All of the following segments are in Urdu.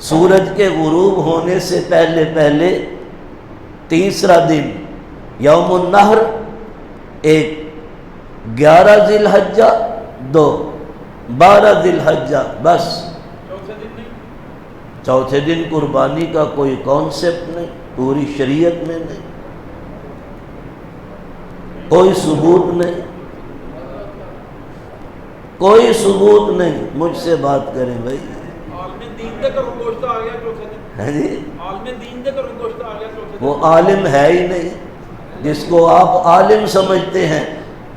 سورج کے غروب ہونے سے پہلے پہلے تیسرا دن یوم النحر، ایک 11 ذی الحجہ، 2 12 ذی الحجہ، بس چوتھے دن قربانی کا کوئی کانسیپٹ نہیں، پوری شریعت میں نہیں، کوئی ثبوت نہیں، کوئی ثبوت نہیں۔ مجھ سے بات کریں بھائی۔ وہ عالم ہے ہی نہیں، جس کو آپ عالم سمجھتے ہیں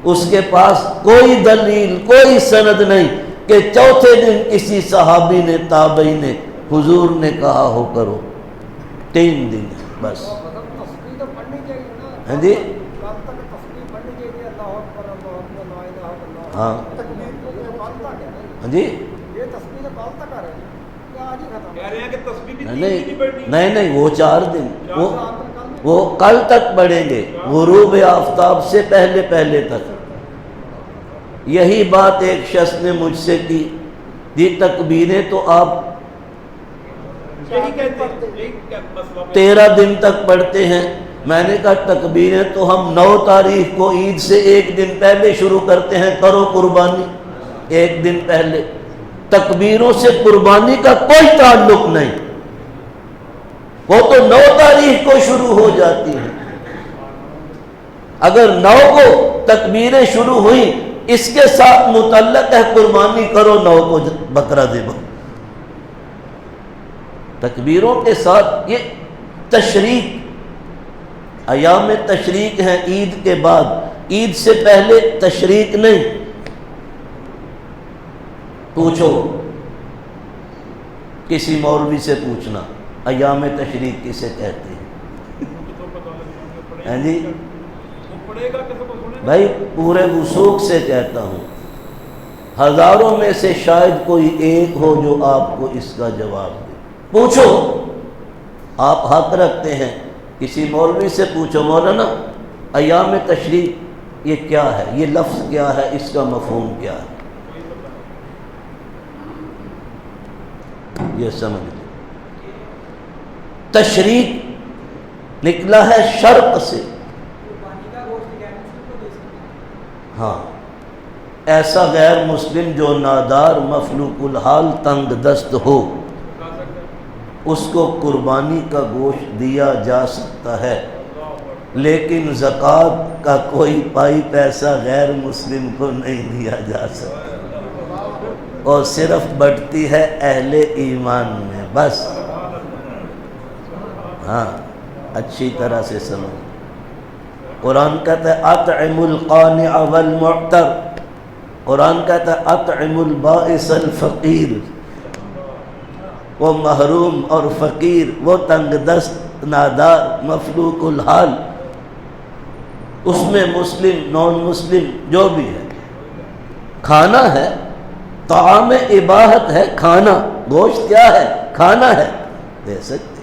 اس کے پاس کوئی دلیل، کوئی سند نہیں کہ چوتھے دن کسی صحابی نے، تابعی نے، حضور نے کہا ہو کرو۔ 3 دن بس۔ ہاں جی، ہاں ہاں جی، نہیں وہ 4 دن، وہ کل تک پڑھیں گے، غروب آفتاب سے پہلے پہلے تک۔ یہی بات ایک شخص نے مجھ سے کی، یہ تکبیریں تو آپ 13 دن تک پڑھتے ہیں۔ میں نے کہا تکبیریں تو ہم 9 تاریخ کو عید سے 1 دن پہلے شروع کرتے ہیں، کرو قربانی 1 دن پہلے۔ تکبیروں سے قربانی کا کوئی تعلق نہیں، وہ تو 9 تاریخ کو شروع ہو جاتی ہیں۔ اگر 9 کو تکبیریں شروع ہوئیں، اس کے ساتھ متعلق ہے قربانی کرو 9 کو بکرا ذبح۔ تکبیروں کے ساتھ یہ تشریق، ایام تشریق ہیں عید کے بعد، عید سے پہلے تشریق نہیں۔ پوچھو کسی مولوی سے پوچھنا ایام تشریق کسے کہتے ہیں؟ جی بھائی پورے وثوق سے کہتا ہوں، ہزاروں میں سے شاید کوئی ایک ہو جو آپ کو اس کا جواب دے۔ پوچھو، آپ حق رکھتے ہیں، کسی مولوی سے پوچھو، مولانا ایام تشریق یہ کیا ہے، یہ لفظ کیا ہے، اس کا مفہوم کیا ہے، یہ سمجھ لیں۔ تشریق نکلا ہے شرق سے۔ ہاں، ایسا غیر مسلم جو نادار، مفلوق الحال، تنگ دست ہو، اس کو قربانی کا گوشت دیا جا سکتا ہے، لیکن زکوٰۃ کا کوئی پائی پیسہ غیر مسلم کو نہیں دیا جا سکتا، اور صرف بڑھتی ہے اہل ایمان میں بس۔ ہاں، اچھی طرح سے سمجھ۔ قرآن کہتا ہے اطعم القانع والمعتر، قرآن کہتا ہے اطعم البائس الفقیر، وہ محروم اور فقیر، وہ تنگ دست، نادار، مفلوق الحال، اس میں مسلم، نان مسلم جو بھی ہے، کھانا ہے، طعام اباحت ہے، کھانا، گوشت کیا ہے، کھانا ہے، دے سکتے ہیں۔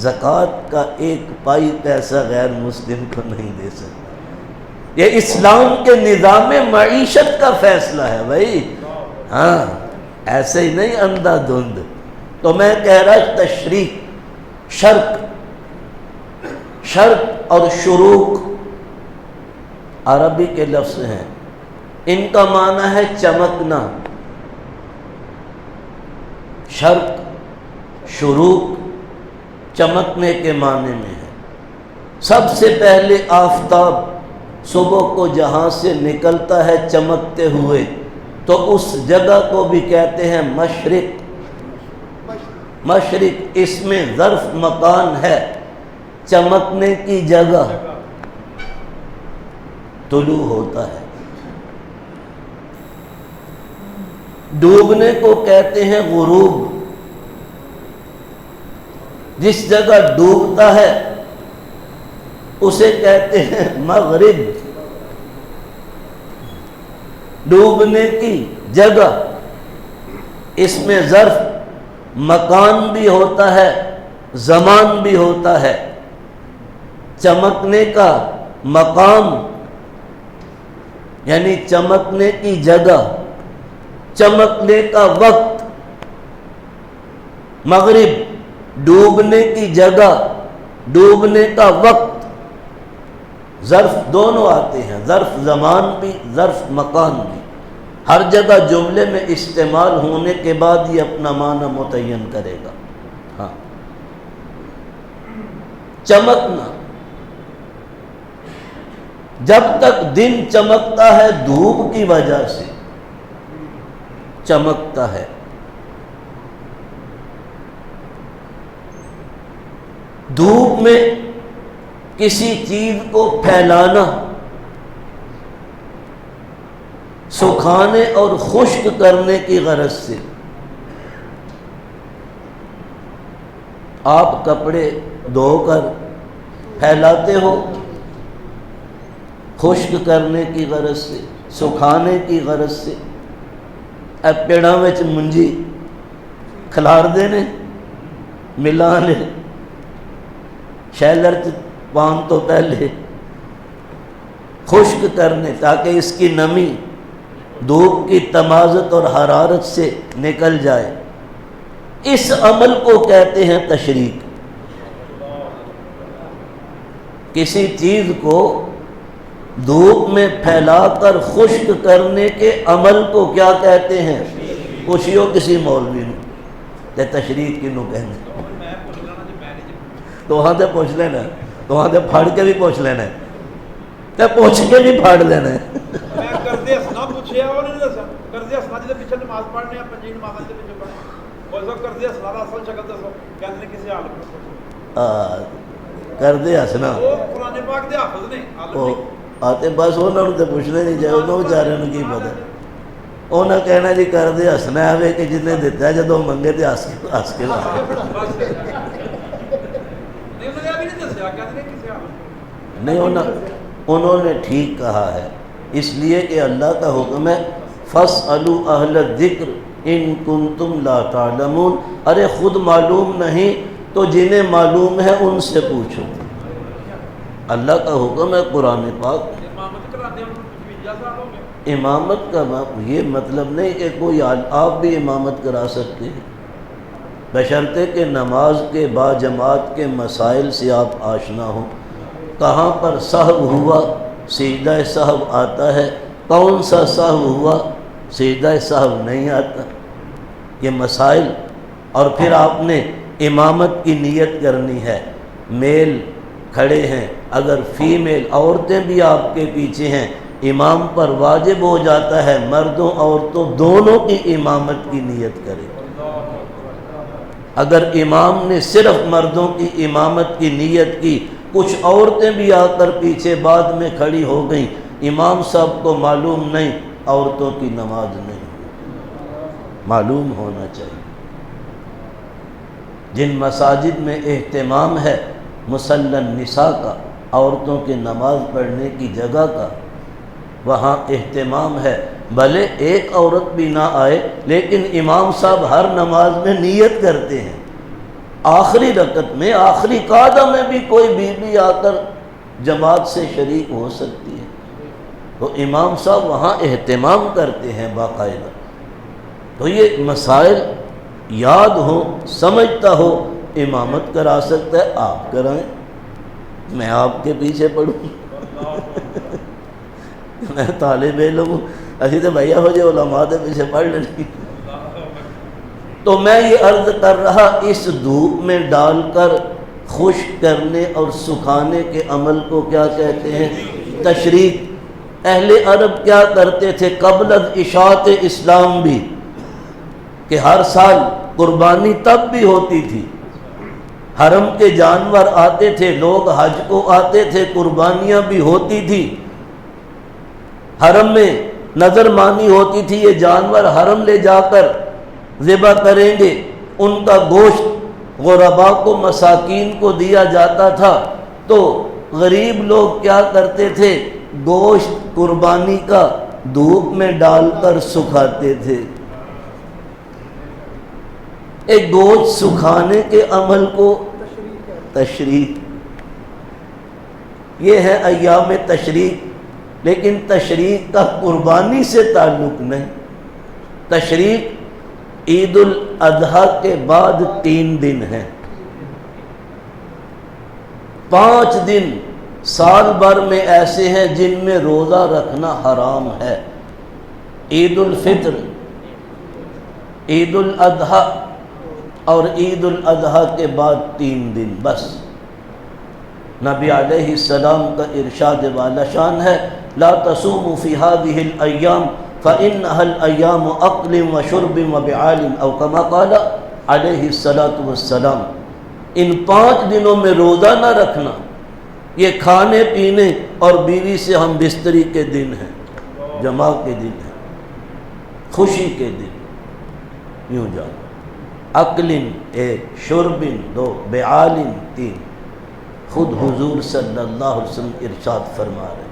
زکوٰۃ کا ایک پائی پیسہ غیر مسلم کو نہیں دے سکتے۔ یہ اسلام کے نظام معیشت کا فیصلہ ہے بھائی، ہاں ایسے ہی نہیں اندھا دھند۔ تو میں کہہ رہا تشریق، شرق اور شروق عربی کے لفظ ہیں، ان کا معنی ہے چمکنا۔ شرق، شروق چمکنے کے معنی میں ہے۔ سب سے پہلے آفتاب صبح کو جہاں سے نکلتا ہے چمکتے ہوئے، تو اس جگہ کو بھی کہتے ہیں مشرق۔ مشرق اس میں ظرف مکان ہے، چمکنے کی جگہ، طلوع ہوتا ہے۔ ڈوبنے کو کہتے ہیں غروب، جس جگہ ڈوبتا ہے اسے کہتے ہیں مغرب۔ ڈوبنے کی جگہ، اس میں ظرف مکان بھی ہوتا ہے، زمان بھی ہوتا ہے۔ چمکنے کا مقام یعنی چمکنے کی جگہ، چمکنے کا وقت مغرب ڈوبنے کی جگہ، ڈوبنے کا وقت، ظرف دونوں آتے ہیں، ظرف زمان بھی، ظرف مکان بھی، ہر جگہ جملے میں استعمال ہونے کے بعد یہ اپنا معنی متعین کرے گا۔ ہاں، چمکنا، جب تک دن چمکتا ہے دھوپ کی وجہ سے چمکتا ہے، دھوپ میں کسی چیز کو پھیلانا، سکھانے اور خشک کرنے کی غرض سے، آپ کپڑے دھو کر پھیلاتے ہو خشک کرنے کی غرض سے، سکھانے کی غرض سے۔ اب پیڑاں وچ منجی کھلار دینے ملانے شیلر پان تو پہلے خشک کرنے تاکہ اس کی نمی دھوپ کی تمازت اور حرارت سے نکل جائے، اس عمل کو کہتے ہیں تشریق۔ کسی چیز کو دھوپ میں پھیلا کر خشک کرنے کے عمل کو کیا کہتے ہیں؟ پوچھیو کسی مولوی نے تے تشریق کنوں کہنے، تو وہاں تے پوچھ لینا، تو وہاں تے پھاڑ کے بھی پوچھ لینا ہے، تے پوچھ کے بھی پھاڑ لینا ہے۔ میں قرضے ہسنا پوچھیا وہ نہیں دسا، قرضے ہسنا جے پیچھے نماز پڑھنے ہیں، پنجی نماز دے پیچھے پڑھنے، اور سب قرضے ہسنا دا اصل شکل دسو، کہندے کسی عالم کو قرضے ہسنا وہ قرآن پاک دے حافظ نے، عالم نہیں آتے بس انہوں نے تو پوچھنے نہیں چاہے، انہوں بیچارے نے کی پتہ، انہوں نے کہنا جی قرضے ہسنا ہے کہ جنہیں دیتا ہے جدوں منگے تے ہس کے لا نہیں، انہوں نے ٹھیک کہا ہے، اس لیے کہ اللہ کا حکم ہے فَاسْأَلُوا أَهْلَ الذِّكْرِ إِن كُنتُمْ لَا تَعْلَمُونَ، ارے خود معلوم نہیں تو جنہیں معلوم ہے ان سے پوچھو۔ اللہ کا حکم ہے قرآن پاک۔ امامت کا یہ مطلب نہیں کہ کوئی آپ بھی امامت کرا سکتے ہیں، بشرطے کہ نماز کے با جماعت کے مسائل سے آپ آشنا ہوں، کہاں پر سہو ہوا سجدہ سہو آتا ہے، کون سا سہو ہوا سجدہ سہو نہیں آتا، یہ مسائل۔ اور پھر آپ نے امامت کی نیت کرنی ہے، میل کھڑے ہیں، اگر فیمیل عورتیں بھی آپ کے پیچھے ہیں، امام پر واجب ہو جاتا ہے مردوں عورتوں دونوں کی امامت کی نیت کرے۔ اگر امام نے صرف مردوں کی امامت کی نیت کی، کچھ عورتیں بھی آ کر پیچھے بعد میں کھڑی ہو گئیں، امام صاحب کو معلوم نہیں، عورتوں کی نماز نہیں، معلوم ہونا چاہیے۔ جن مساجد میں اہتمام ہے مصلی النساء کا، عورتوں کی نماز پڑھنے کی جگہ کا، وہاں اہتمام ہے، بھلے ایک عورت بھی نہ آئے لیکن امام صاحب ہر نماز میں نیت کرتے ہیں، آخری رکعت میں آخری قعدہ میں بھی کوئی بیوی آ کر جماعت سے شریک ہو سکتی ہے، تو امام صاحب وہاں اہتمام کرتے ہیں باقاعدہ۔ تو یہ مسائل یاد ہو، سمجھتا ہو، امامت کرا سکتا ہے، آپ کرائیں، میں آپ کے پیچھے پڑھوں میں طالب علم ہوں، اسی تو بھیا ہو جائے علماء کے پیچھے پڑھ لیں۔ تو میں یہ عرض کر رہا، اس دھوپ میں ڈال کر خشک کرنے اور سکھانے کے عمل کو کیا کہتے ہیں؟ تشریق۔ اہل عرب کیا کرتے تھے قبل از اشاعت اسلام بھی، کہ ہر سال قربانی تب بھی ہوتی تھی، حرم کے جانور آتے تھے، لوگ حج کو آتے تھے، قربانیاں بھی ہوتی تھی، حرم میں نظر مانی ہوتی تھی، یہ جانور حرم لے جا کر ذبح کریں گے، ان کا گوشت غرباء کو مساکین کو دیا جاتا تھا۔ تو غریب لوگ کیا کرتے تھے؟ گوشت قربانی کا دھوپ میں ڈال کر سکھاتے تھے۔ ایک گوشت سکھانے کے عمل کو تشریق، یہ ہے ایام تشریق، لیکن تشریق کا قربانی سے تعلق نہیں۔ تشریق عید الاضحیٰ کے بعد 3 دن ہیں. 5 دن سال بھر میں ایسے ہیں جن میں روزہ رکھنا حرام ہے. عید الفطر، عید الاضحیٰ اور عید الاضحیٰ کے بعد 3 دن بس. نبی علیہ السلام کا ارشاد والا شان ہے لا تصوموا فی هذه الایام فانها الايام اکل وشرب وبعال او کما قال علیہ الصلاۃ والسلام. ان 5 دنوں میں روزہ نہ رکھنا، یہ کھانے پینے اور بیوی سے ہم بستری کے دن ہیں، جماع کے دن ہیں، خوشی کے دن. یوں جاؤ. اکلن 1، شربن 2، بعالن 3. خود حضور صلی اللہ علیہ وسلم ارشاد فرما رہے